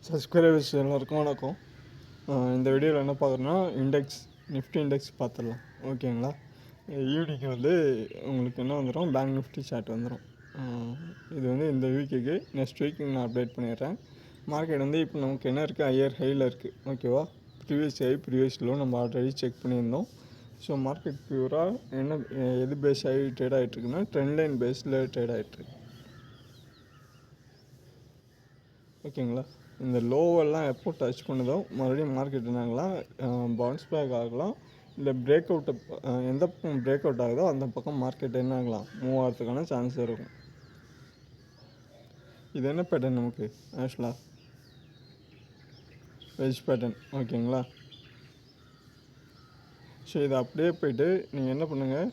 Subscribers எல்லாருக்கும் வணக்கம். இந்த வீடியோவில் என்ன பார்க்குறோன்னா நிஃப்டி இண்டெக்ஸ் பார்த்துடலாம். ஓகேங்களா? ஈவினிங் உங்களுக்கு என்ன வந்துடும், பேங்க் நிஃப்டி சார்ட் வந்துடும். இது இந்த வீக்குக்கு நெக்ஸ்ட் வீக் நான் அப்டேட் பண்ணிடுறேன். மார்க்கெட் இப்போ நமக்கு என்ன இருக்குது, ஹையர் ஹையில் இருக்குது. ஓகேவா? ப்ரீவியஸ் ஹை ப்ரீவியஸ் லோ நம்ம ஆல்ரெடி செக் பண்ணியிருந்தோம். ஸோ மார்க்கெட் பியூராக எது பேஸ் ஆகி ட்ரேட் ஆகிட்டுருக்குன்னா ட்ரெண்ட் லைன் பேஸில் ட்ரேட் ஆகிட்டுருக்கு. ஓகேங்களா? இந்த லோவெல்லாம் எப்போ டச் பண்ணுதோ மறுபடியும் மார்க்கெட் என்னாகலாம், பவுன்ஸ் பேக் ஆகலாம். இல்லை பிரேக் அவுட்டை எந்த பக்கம் பிரேக் அவுட் ஆகுதோ அந்த பக்கம் மார்க்கெட் என்ன ஆகலாம், மூவ் ஆகிறதுக்கான சான்ஸ் இருக்கும். இது என்ன பேட்டர்ன் நமக்கு ஆக்சுவலாக வெஜ் பேட்டர்ன். ஓகேங்களா? ஸோ இதை அப்படியே போய்ட்டு நீங்கள் என்ன பண்ணுங்கள்,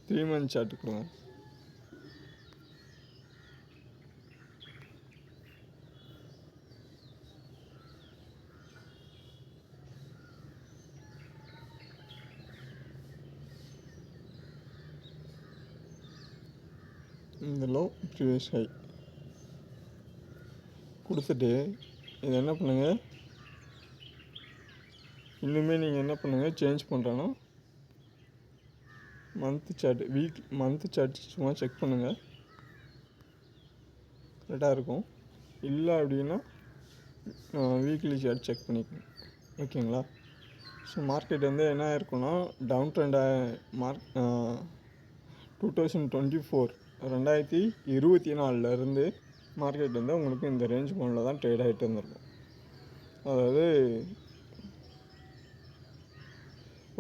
3 month சார்ட்டு கொடுங்க. இந்த லோ ப்ரீவியஸ் ஹை கொடுத்துட்டு இதை என்ன பண்ணுங்கள், இன்னுமே நீங்கள் என்ன பண்ணுங்கள், சேஞ்ச் பண்ணுறேன்னா மந்த்து சார்ட் சும்மா செக் பண்ணுங்கள், கரெக்டாக இருக்கும். இல்லை அப்படின்னா வீக்லி சார்ட் செக் பண்ணிக்கணும். ஓகேங்களா? ஸோ மார்க்கெட் என்ன இருக்குன்னா டவுன் ட்ரெண்டாக 2024 மார்க்கெட் உங்களுக்கு இந்த ரேஞ்ச் பவுண்டில் தான் ட்ரேட் ஆகிட்டு வந்திருக்கும். அதாவது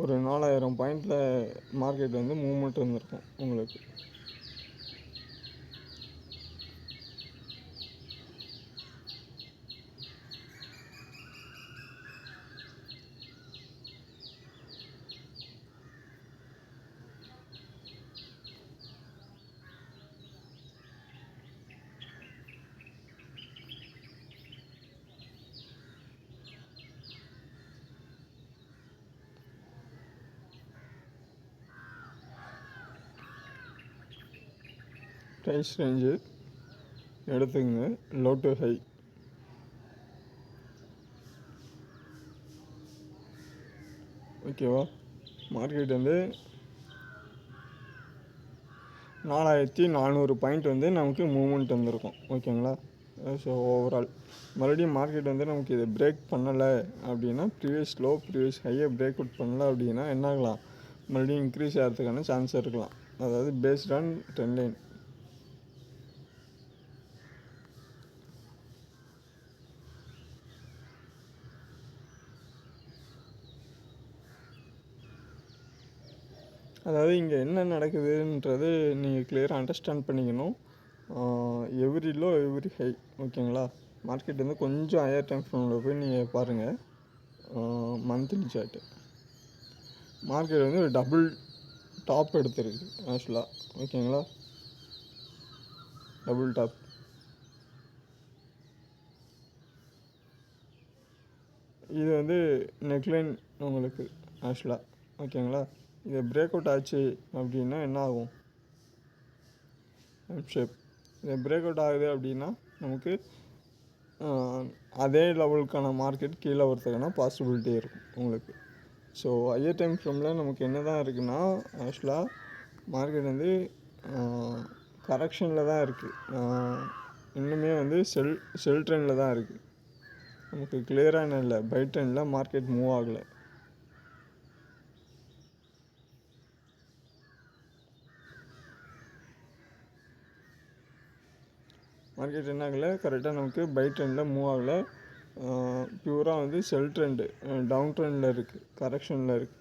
ஒரு 4000 பாயிண்டில் மார்க்கெட் மூவ்மெண்ட் இருந்திருக்கும் உங்களுக்கு. ப்ரைஸ் ரேஞ்சு எடுத்துங்க, லோ டு ஹை. ஓகேவா? மார்க்கெட் 4400 பாயிண்ட் நமக்கு மூவ்மெண்ட் வந்திருக்கும். ஓகேங்களா? ஸோ ஓவரால் மறுபடியும் மார்க்கெட் நமக்கு இதை பிரேக் பண்ணலை அப்படின்னா, ப்ரீவியஸ் ஹையை பிரேக் அவுட் பண்ணலை அப்படின்னா என்ன ஆகலாம், மறுபடியும் இன்க்ரீஸ் ஆகிறதுக்கான சான்ஸ் இருக்கலாம். அதாவது பேஸ்ட் ஆன் ட்ரெண்ட் லைன். அதாவது இங்கே என்ன நடக்குதுன்றது நீங்கள் கிளியராக அண்டர்ஸ்டாண்ட் பண்ணிக்கணும். Every low every high. ஓகேங்களா? மார்க்கெட் கொஞ்சம் ஹையர் டைம் ஃப்ரேமில் போய் நீங்கள் பாருங்கள். மந்த்லி சார்ட்டு மார்க்கெட் ஒரு டபுள் டாப் எடுத்துருக்கு ஆக்சுவலாக. ஓகேங்களா? Double top. இது நெக்லைன் உங்களுக்கு ஆக்சுவலாக. ஓகேங்களா? இதை பிரேக் அவுட் ஆச்சு அப்படின்னா என்ன ஆகும், ஷேப். இதை பிரேக் அவுட் ஆகுது அப்படின்னா நமக்கு அதே லெவலுக்கான மார்க்கெட் கீழே வரதுக்கான பாசிபிலிட்டி இருக்கும் உங்களுக்கு. ஸோ ஹையர் டைம் ஃப்ரேமில் நமக்கு என்ன தான் இருக்குன்னா, ஆக்சுவலாக மார்க்கெட் கரெக்ஷனில் தான் இருக்குது. இன்னுமே செல் ட்ரெண்டில் தான் இருக்குது. நமக்கு கிளியராக என்ன இல்லை, பை ட்ரெண்டில் மார்க்கெட் மூவ் ஆகலை. மார்க்கெட் என்ன ஆகலை, கரெக்டாக நமக்கு பை ட்ரெண்டில் மூவ் ஆகலை. பியூராக செல் ட்ரெண்டு டவுன் ட்ரெண்டில் இருக்குது, கரெக்ஷனில் இருக்குது.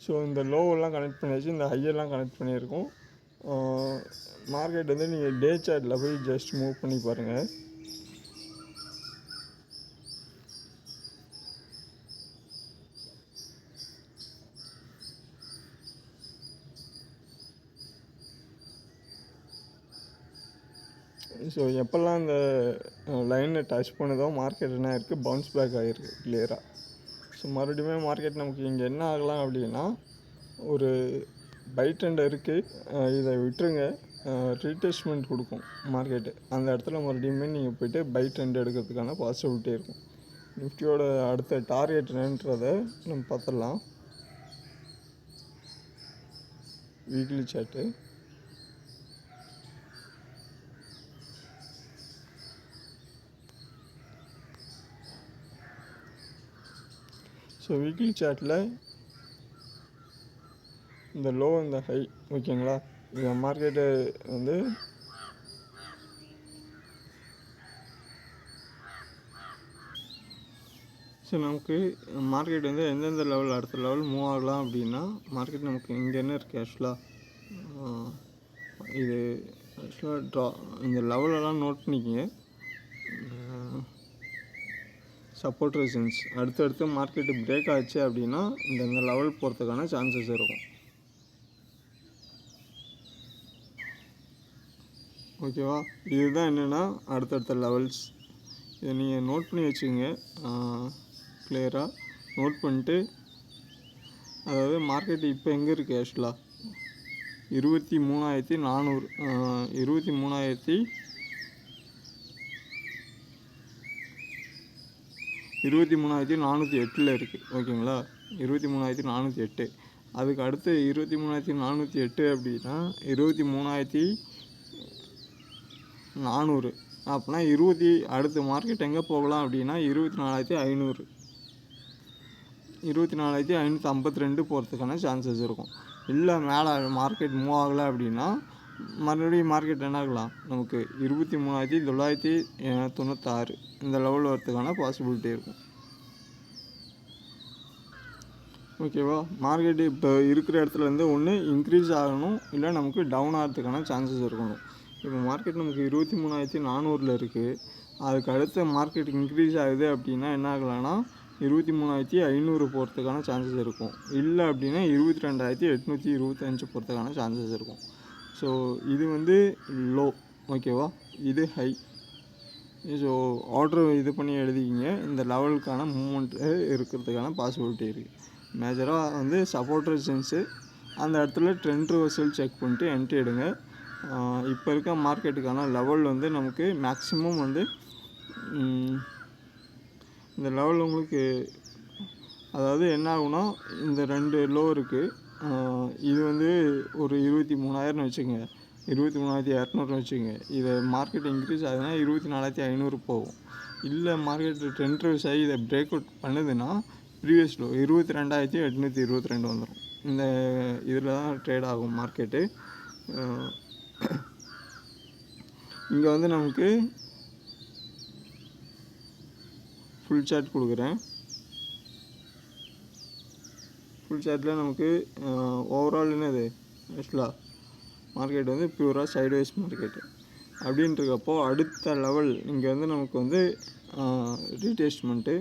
ஸோ இந்த லோவெல்லாம் கனெக்ட் பண்ணியாச்சு, இந்த ஹையெல்லாம் கனெக்ட் பண்ணியிருக்கோம். மார்க்கெட் நீங்கள் டே சார்ட்டில் போய் ஜஸ்ட் மூவ் பண்ணி பாருங்கள். ஸோ எப்போல்லாம் இந்த லைனை டச் பண்ணுதோ மார்க்கெட் என்ன ஆகிருக்கு, பவுன்ஸ் பேக் ஆகிருக்கு கிளியராக. ஸோ மறுபடியும் மார்க்கெட் நமக்கு இங்கே என்ன ஆகலாம் அப்படின்னா, ஒரு பை ட்ரெண்ட் இருக்குது, இதை விட்டுருங்க, ரீட்ரேஸ்மெண்ட் கொடுக்கும் மார்க்கெட்டு. அந்த இடத்துல மறுபடியும் நீங்கள் போய்ட்டு பை ட்ரெண்ட் எடுக்கிறதுக்கான பாசிபிலிட்டி இருக்கும். நிஃப்டியோட அடுத்த டார்கெட் என்னன்றதை நம்ம பார்த்துடலாம். Weekly chart. ஸோ வீக்லி சார்ட்டில் இந்த லோ இந்த ஹை ஓகேங்களா, இந்த மார்க்கெட்டு வந்து ஸோ நமக்கு மார்க்கெட் வந்து எந்தெந்த லெவல் அடுத்த லெவல் மூவ் ஆகலாம் அப்படின்னா, மார்க்கெட் நமக்கு இங்கே என்ன இருக்குது ஆக்சுவலாக, இது ஆக்சுவலாக இந்த லெவலெல்லாம் நோட் பண்ணிக்கிங்க. சப்போர்ட் ரெசிஸ்டன்ஸ் அடுத்தடுத்து மார்க்கெட்டு பிரேக் ஆச்சு அப்படின்னா இந்த லெவல் போகிறதுக்கான சான்சஸ் இருக்கும். ஓகேவா, இதுதான் என்னென்னா அடுத்தடுத்த லெவல்ஸ். இதை நீங்கள் நோட் பண்ணி வச்சுக்கோங்க, கிளியராக நோட் பண்ணிட்டு. அதாவது மார்க்கெட் இப்போ எங்கே இருக்குது ஆக்சுவலாக 23,400, 23,408 இருக்குது. ஓகேங்களா, 23,408. அதுக்கு அடுத்து 23,408 அப்படின்னா 23,400 அப்படின்னா அடுத்த மார்க்கெட் எங்கே போகலாம் அப்படின்னா 24,500, 24,552 போகிறதுக்கான சான்சஸ் இருக்கும். இல்லை மேலே மார்க்கெட் மூவ் ஆகலை அப்படின்னா மறுபடியும் மார்க்கெட் என்ன ஆகலாம், நமக்கு 23,996 இந்த லெவலில் வரதுக்கான பாசிபிலிட்டி இருக்கும். ஓகேவா, மார்க்கெட்டு இப்போ இருக்கிற இடத்துலேருந்து ஒன்று இன்க்ரீஸ் ஆகணும், இல்லை நமக்கு டவுன் ஆகிறதுக்கான சான்சஸ் இருக்கணும். இப்போ மார்க்கெட் நமக்கு 23,400 இருக்குது. அதுக்கு அடுத்த மார்க்கெட் இன்க்ரீஸ் ஆகுது அப்படின்னா என்ன ஆகலாம்னா 23,500 போகிறதுக்கான சான்சஸ் இருக்கும். இல்லை அப்படின்னா 22,825 போகிறதுக்கான சான்சஸ் இருக்கும். ஸோ இது வந்து லோ, ஓகேவா, இது ஹை. ஸோ ஆர்டர் இது பண்ணி எழுதிக்கிங்க. இந்த லெவலுக்கான மூவ்மெண்ட்டு இருக்கிறதுக்கான பாசிபிலிட்டி இருக்குது. மேஜராக வந்து சப்போர்ட் ரெசிஸ்டன்ஸு அந்த இடத்துல ட்ரெண்ட் ரிவர்சல் செக் பண்ணிட்டு என்ட்ரி எடுங்க. இப்போ இருக்க மார்க்கெட்டுக்கான லெவல் வந்து நமக்கு மேக்ஸிமம் வந்து இந்த லெவல் உங்களுக்கு, அதாவது என்ன ஆகுனா இந்த 2 லோ இருக்குது. இது வந்து ஒரு 23,000 வச்சுக்கோங்க, 23,200 வச்சுக்கோங்க. இதை மார்க்கெட் இன்க்ரீஸ் ஆகுதுன்னா 24,500 போகும். இல்லை மார்க்கெட் ட்ரெண்ட் ரிவர்ஸ் ஆகி இதை பிரேக் அவுட் பண்ணுதுன்னா ப்ரீவியஸ் லோ 22,822 வந்துடும். இந்த இதில் தான் ட்ரேட் ஆகும் மார்க்கெட்டு. இங்கே வந்து நமக்கு ஃபுல் சார்ட் கொடுக்குறேன். ஃபுல் சார்ட்டில் நமக்கு ஓவரால் என்னது ஆக்சுவலாக மார்க்கெட் வந்து பியூராக சைட்வைஸ் மார்க்கெட்டு அப்படின்றப்போ அடுத்த லெவல் இங்கே வந்து நமக்கு வந்து ரீடெஸ்ட்மெண்ட்டு.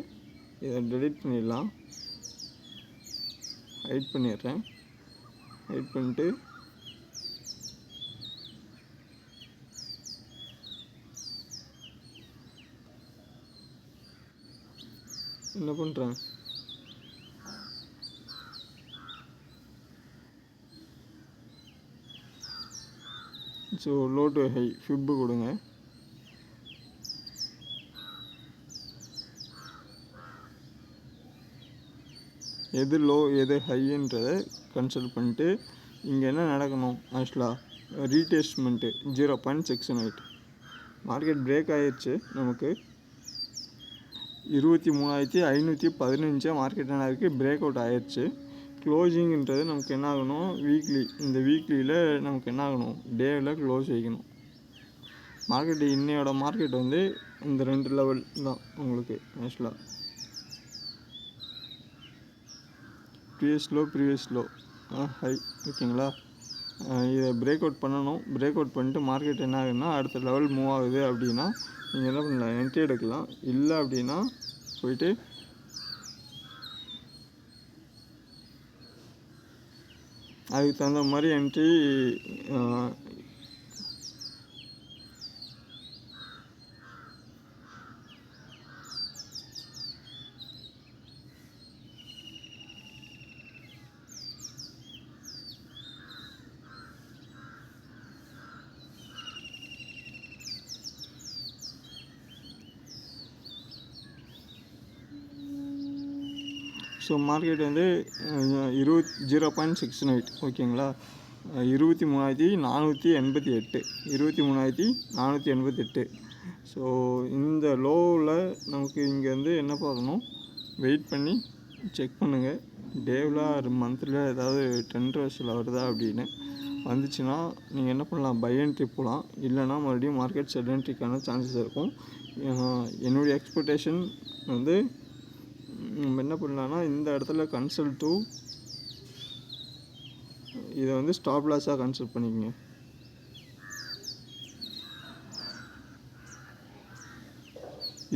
இதை டெலிட் பண்ணிடலாம், ஹைட் பண்ணிடுறேன். ஹைட் பண்ணிட்டு என்ன பண்ணுறேன், ஸோ லோ டு ஹை ஃபிப்பு கொடுங்க. எது லோ எது ஹைன்றதை கன்சல்ட் பண்ணிட்டு இங்கே என்ன நடக்கணும் ஆக்சுவலாக ரீடெஸ்ட்மெண்ட்டு 0.618 மார்க்கெட் பிரேக் ஆகிடுச்சு. நமக்கு 23,515 மார்க்கெட் என்ன இருக்குது பிரேக் அவுட் ஆகிடுச்சு. க்ளோசிங்கிறது நமக்கு என்ன ஆகணும், இந்த வீக்லியில் நமக்கு என்ன ஆகணும், டேவில் க்ளோஸ் வைக்கணும். மார்க்கெட் இன்னையோட மார்க்கெட் வந்து இந்த 2 லெவல் தான் உங்களுக்கு ஆக்சுவலாக ப்ரீவியஸ் லோ ஹை. ஓகேங்களா, இதை பிரேக் அவுட் பண்ணணும். பிரேக் அவுட் பண்ணிட்டு மார்க்கெட் என்ன ஆகுதுன்னா அடுத்த லெவல் மூவ் ஆகுது அப்படின்னா நீங்கள் என்ன பண்ணலாம், என்ட்ரி எடுக்கலாம். இல்லை அப்படின்னா போயிட்டு அதுக்கு தகுந்த மாதிரி என்ட்ரி ஸோ மார்க்கெட் வந்து 0.69 ஓகேங்களா. 23,488 23,488. ஸோ இந்த லோவில் நமக்கு இங்கே வந்து என்ன பார்க்கணும், வெயிட் பண்ணி செக் பண்ணுங்கள். டேவில் ஒரு மந்த்தில் ஏதாவது ட்ரெண்ட் ரிவர்சல் வருதா அப்படின்னு வந்துச்சுன்னா நீங்கள் என்ன பண்ணலாம், பை என்ட்ரி போகலாம். இல்லைனா மறுபடியும் மார்க்கெட் செல் என்ட்ரிக்கான சான்சஸ் இருக்கும். என்னுடைய எக்ஸ்பெக்டேஷன் வந்து நம்ம என்ன பண்ணலான்னா, இந்த இடத்துல கன்சல்ட் டு இதை வந்து ஸ்டாப் லாஸாக கன்சல்ட் பண்ணிக்கங்க.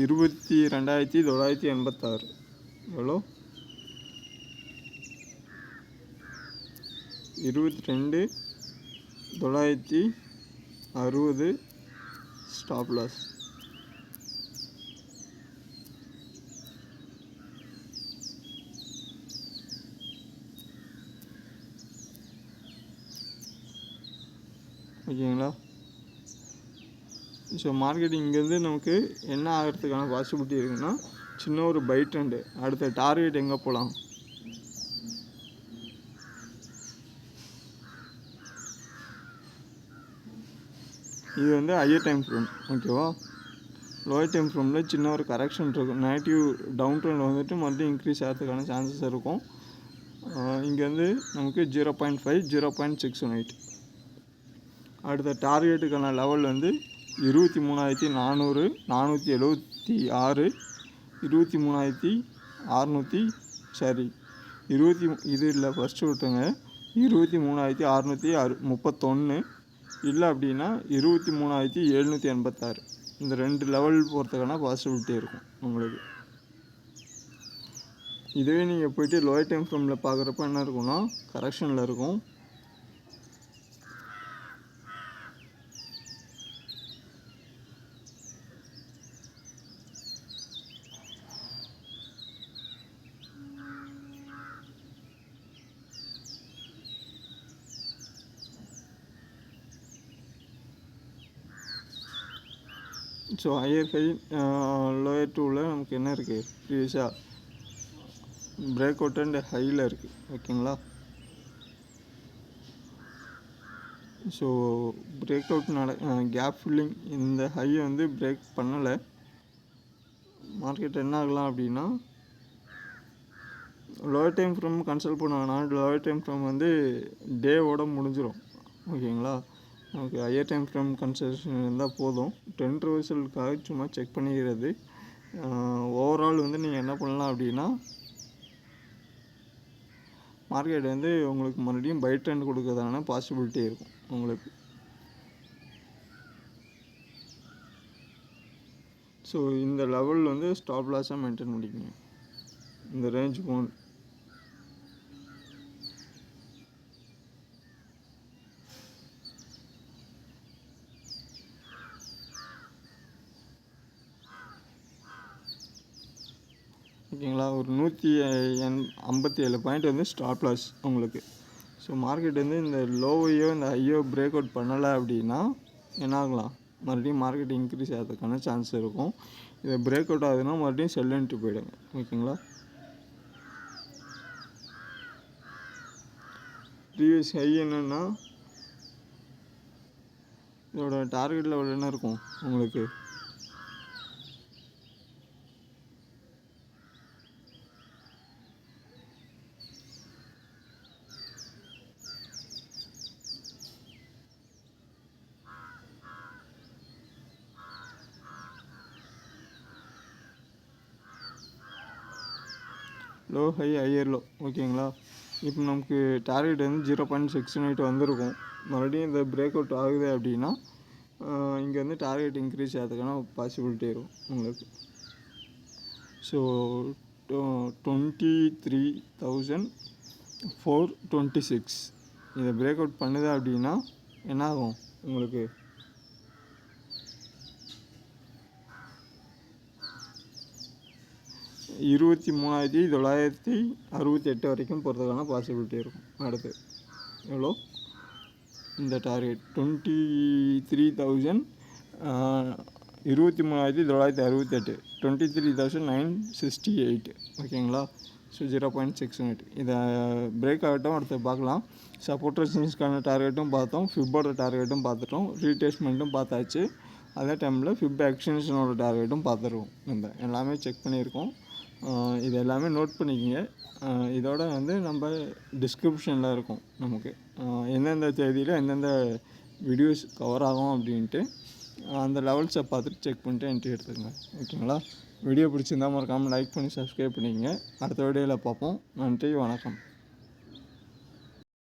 $22,986 எவ்வளோ, 22,960 ஸ்டாப் லாஸ். ஓகேங்களா. ஸோ மார்க்கெட் இங்கேருந்து நமக்கு என்ன ஆகிறதுக்கான பாசிபிலிட்டி இருக்குன்னா, சின்ன ஒரு பை ட்ரெண்டு. அடுத்த டார்கெட் எங்கே போகலாம், இது வந்து ஹையர் டைம் ஃப்ரேம் ஓகேவா. லோயர் டைம் ஃப்ரேமில் சின்ன ஒரு கரெக்ஷன் இருக்கும். நெகட்டிவ் டவுன் ட்ரெண்ட் வந்துட்டு மறுபடியும் இன்க்ரீஸ் ஆகிறதுக்கான சான்சஸ் இருக்கும். இங்கே வந்து நமக்கு 0.5 0.618. அடுத்த டார்கெட்டுக்கான லெவல் வந்து 23,400 476 23,600 சரி இது இல்லை, ஃபஸ்ட்டு விட்டுருங்க. 23,631 இல்லை அப்படின்னா 23,786. இந்த 2 லெவல் போகிறதுக்கான பாசிபிலிட்டி இருக்கும் உங்களுக்கு. இதுவே நீங்கள் போய்ட்டு லோயர் டைம் ஃப்ரேமில் பார்க்குறப்ப என்ன இருக்கும்னா, கரெக்ஷனில் இருக்கும். ஸோ ஹையர் ஹை லோயர் டூவில் நமக்கு என்ன இருக்குது, ப்ரீவியஸாக பிரேக் அவுட் அண்ட் ஹையில் இருக்குது ஓகேங்களா. So break out gap filling, இந்த ஹையை வந்து பிரேக் பண்ணலை. மார்க்கெட் என்ன ஆகலாம் அப்படின்னா, லோயர் டைம் ஃப்ரேம் கன்சல்ட் பண்ணாங்கன்னா லோயர் டைம் ஃப்ரேம் வந்து டேவோட முடிஞ்சிடும் ஓகேங்களா. நமக்கு ஹையர் டைம் ஃப்ரேம் கன்சல்டேஷன் இருந்தால் போதும். ட்ரெண்ட் ரிவர்சலுக்காக சும்மா செக் பண்ணிக்கிறது. ஓவரால் வந்து நீங்கள் என்ன பண்ணலாம் அப்படின்னா, மார்க்கெட் வந்து உங்களுக்கு மறுபடியும் பை ட்ரெண்ட் கொடுக்கறதான பாசிபிலிட்டி இருக்கும் உங்களுக்கு. ஸோ இந்த லெவல் வந்து ஸ்டாப் லாஸாக மெயின்டைன் பண்ணிக்கங்க. இந்த ரேஞ்ச் போன் ஓகேங்களா. ஒரு 157 பாயிண்ட் வந்து ஸ்டாப் லாஸ் உங்களுக்கு. ஸோ மார்க்கெட் வந்து இந்த லோவையோ இந்த ஹையோ பிரேக் அவுட் பண்ணலை அப்படின்னா என்ன ஆகலாம், மறுபடியும் மார்க்கெட் இன்க்ரீஸ் ஆகிறதுக்கான சான்ஸ் இருக்கும். இதை பிரேக் அவுட் ஆகுதுன்னா மறுபடியும் செல் என்ட்ரி போயிடுங்க ஓகேங்களா. ப்ரீவியஸ் ஹை என்னென்னா, இதோட டார்கெட் லெவல் என்ன இருக்கும் உங்களுக்கு, லோ ஹை ஹையர் லோ ஓகேங்களா. இப்போ நமக்கு டார்கெட் வந்து 0.69 வந்திருக்கும். மறுபடியும் இந்த பிரேக் அவுட் ஆகுது அப்படின்னா இங்கே வந்து டார்கெட் இன்க்ரீஸ் ஆகிறதுக்கான பாசிபிலிட்டி இருக்கும் உங்களுக்கு. ஸோ 23,426 இதை பிரேக் அவுட் பண்ணுது அப்படின்னா என்ன ஆகும் உங்களுக்கு, 23,968 வரைக்கும் போகிறதுக்கான பாசிபிலிட்டி இருக்கும். அடுத்து எவ்வளோ, இந்த டார்கெட் 23,000 23,968 23,968 ஓகேங்களா. So 0.6 unit. இதை பிரேக் ஆகட்டும், அடுத்து பார்க்கலாம். சப்போர்ட் ரெசிஸ்டன்ஸ்க்கான டார்கெட்டும் பார்த்தோம், ஃபிப்போட டார்கெட்டும் பார்த்துட்டோம், ரீடேஸ்மெண்ட்டும் பார்த்தாச்சு. அதே டைமில் ஃபிப் எக்ஸ்டென்ஷனோட டார்கெட்டும் பார்த்துருவோம். நம்ம எல்லாமே செக் பண்ணியிருக்கோம். இது எல்லாமே நோட் பண்ணிக்கோங்க. இதோட வந்து நம்ம டிஸ்கிரிப்ஷனில் இருக்கும் நமக்கு எந்தெந்த தேதியில் எந்தெந்த வீடியோஸ் கவர் ஆகும் அப்படின்ட்டு அந்த லெவல்ஸை பார்த்துட்டு செக் பண்ணிட்டு என்ட்ரி எடுத்துக்கங்க. ஓகேங்களா? வீடியோ பிடிச்சிருந்தால் மறக்காமல் லைக் பண்ணி சப்ஸ்கிரைப் பண்ணிக்கங்க. அடுத்த வீடியோவில் பார்ப்போம். நன்றி, வணக்கம்.